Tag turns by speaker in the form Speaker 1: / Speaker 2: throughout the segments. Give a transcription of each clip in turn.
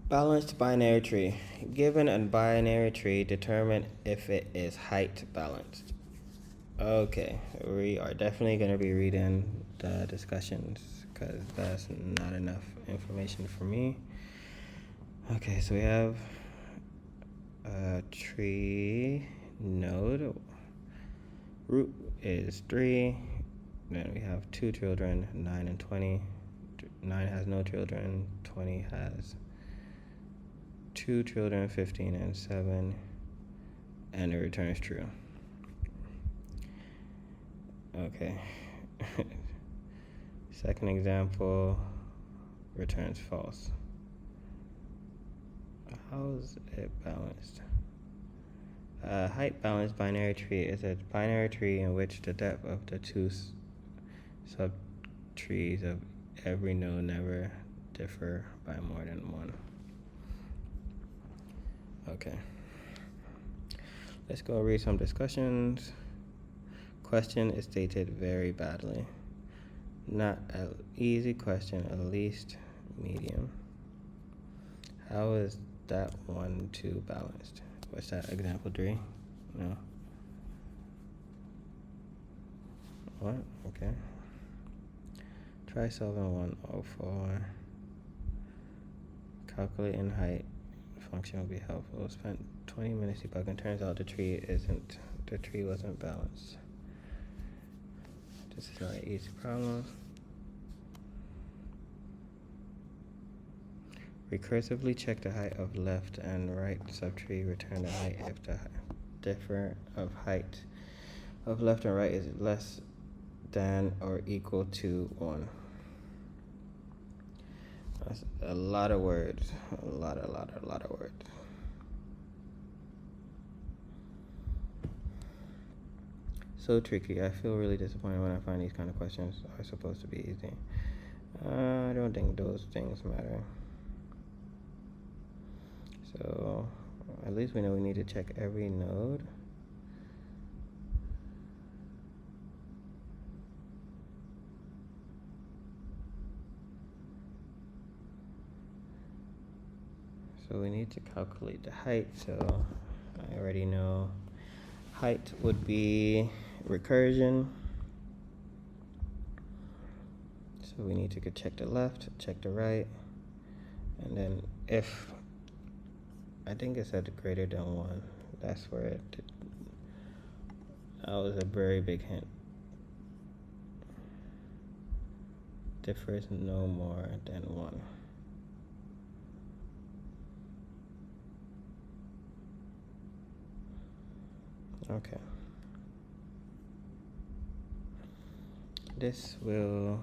Speaker 1: Balanced binary tree. Given a binary tree, determine if it is height balanced. Okay, we are definitely going to be reading the discussions because that's not enough information for me. Okay, so we have a tree node. Root is 3. Then we have 2 children, 9 and 20. 9 has no children, 20 has 2 children, 15 and 7, and it returns true. Okay. Second example returns false. How is it balanced? Height balanced binary tree is a binary tree in which the depth of the 2 subtrees of every node never differ by more than 1. Okay. Let's go read some discussions. Question is stated very badly. Not an easy question, at least medium. How is that 1, 2 balanced? What's that, example 3? No. What? Okay. Try solving 104. Calculating height function will be helpful. Spent 20 minutes debugging. Turns out the tree wasn't balanced. This is not an easy problem. Recursively check the height of left and right subtree. Return the height if the difference of height of left and right is less than or equal to 1. That's a lot of words. A lot of words. So tricky. I feel really disappointed when I find these kind of questions are supposed to be easy. I don't think those things matter. So at least we know we need to check every node. So we need to calculate the height. So I already know height would be recursion. So we need to check the left, check the right, and then if I think it said greater than 1, that's where it did. That was a very big hint. Differs no more than 1. Okay. This will.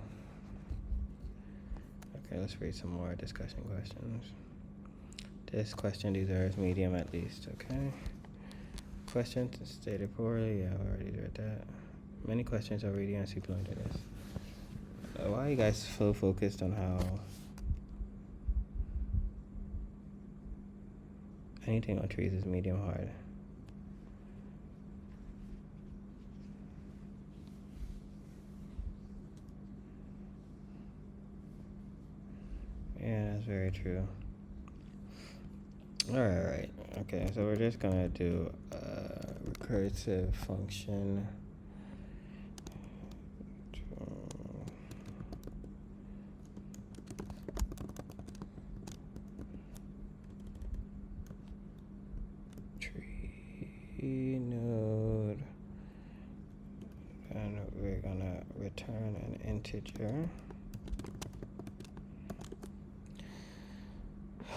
Speaker 1: Okay, let's read some more discussion questions. This question deserves medium at least, okay? Question stated poorly, yeah, I already read that. Many questions are reading and people into this. Why are you guys so focused on how anything on trees is medium hard? Yeah, that's very true. Alright. Okay, so we're just gonna do a recursive function. Tree node. And we're gonna return an integer.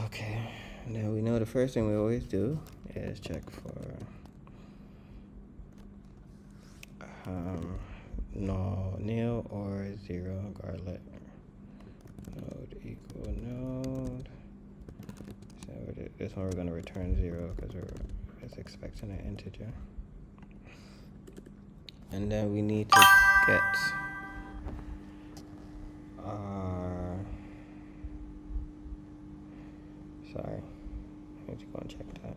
Speaker 1: Okay, now we know the first thing we always do is check for nil or 0 garlet. Node equal node. So this one we're going to return 0 because it's expecting an integer. And then we need to get our. Sorry, I need to go and check that.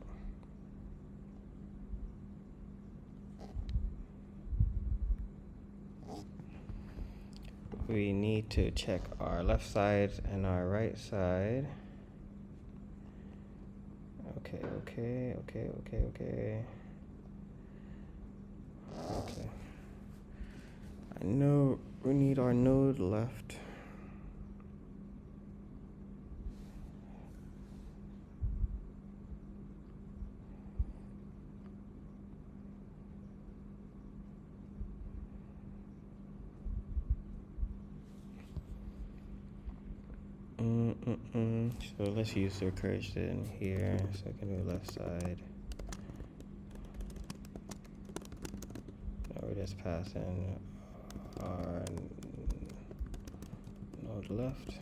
Speaker 1: We need to check our left side and our right side. Okay. I know we need our node left. So let's use the recursion here. So I can do left side. Now we're just passing our node left.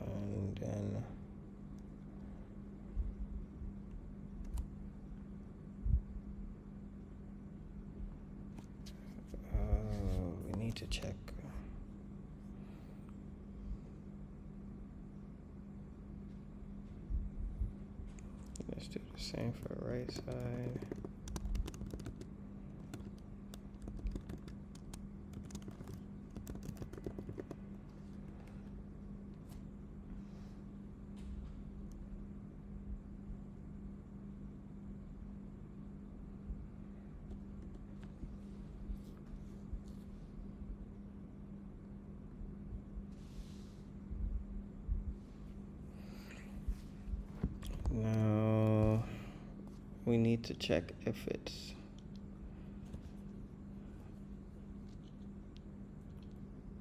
Speaker 1: And then we need to check. Let's do the same for the right side. Now we need to check if it's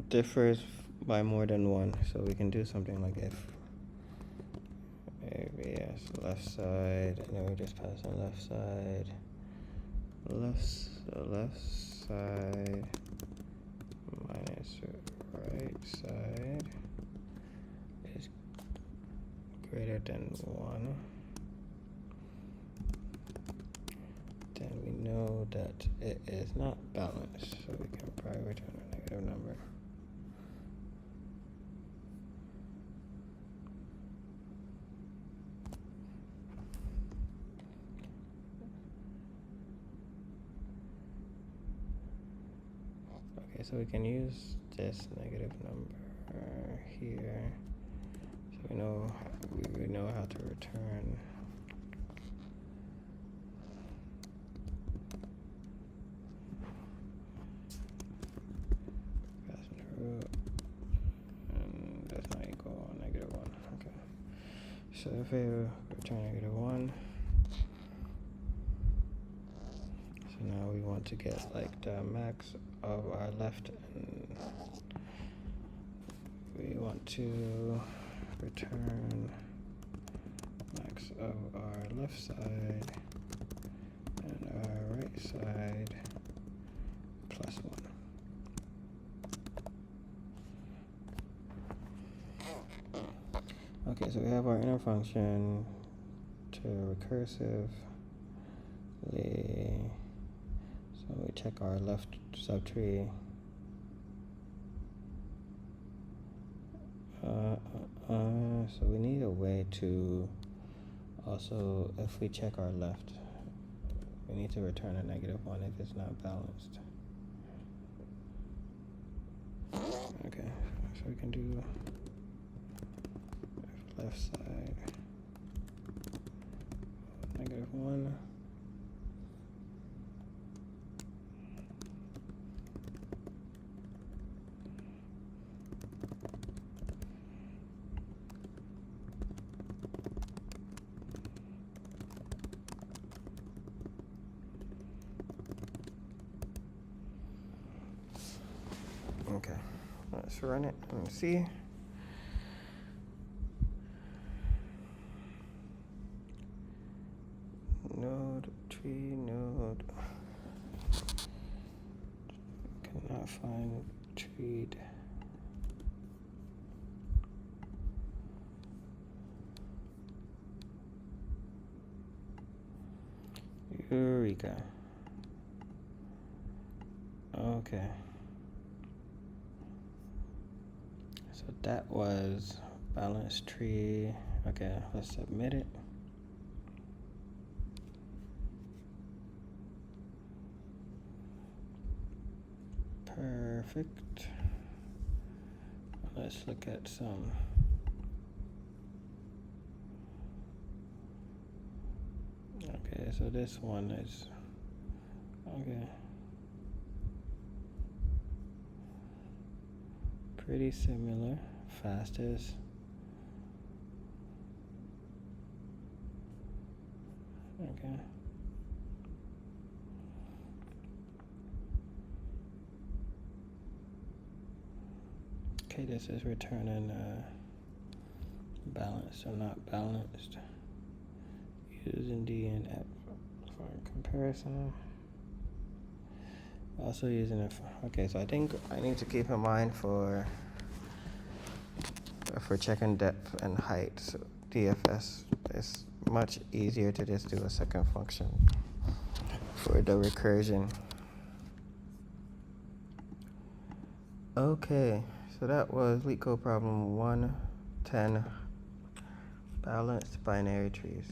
Speaker 1: differs by more than one. So we can do something like if maybe yes, left side, and then we just pass on left side. Left side minus right side is greater than 1. Then we know that it is not balanced, so we can probably return a negative number. Okay, so we can use this negative number here, so we know how to return. Passing through, and that's not equal -1. Okay, so if we return -1. So now we want to get like the max of our left, and we want to return max of our left side and our right side plus 1. Okay, so we have our inner function to recursive. So we check our left subtree. So we need a way to also, if we check our left, we need to return a -1 if it's not balanced. Okay, so we can do left side -1. Okay, let's run it and see. Node. Cannot find tree. Eureka. Okay. So that was balance tree. Okay, let's submit it. Perfect. Let's look at some Okay, so this one is, okay, pretty similar. Fastest. Okay. Okay, this is returning balanced or not balanced. Using D and F for comparison. Also using it for, okay, so I think I need to keep in mind for checking depth and height. So DFS is much easier to just do a second function for the recursion. Okay, so that was LeetCode problem 110, balanced binary trees.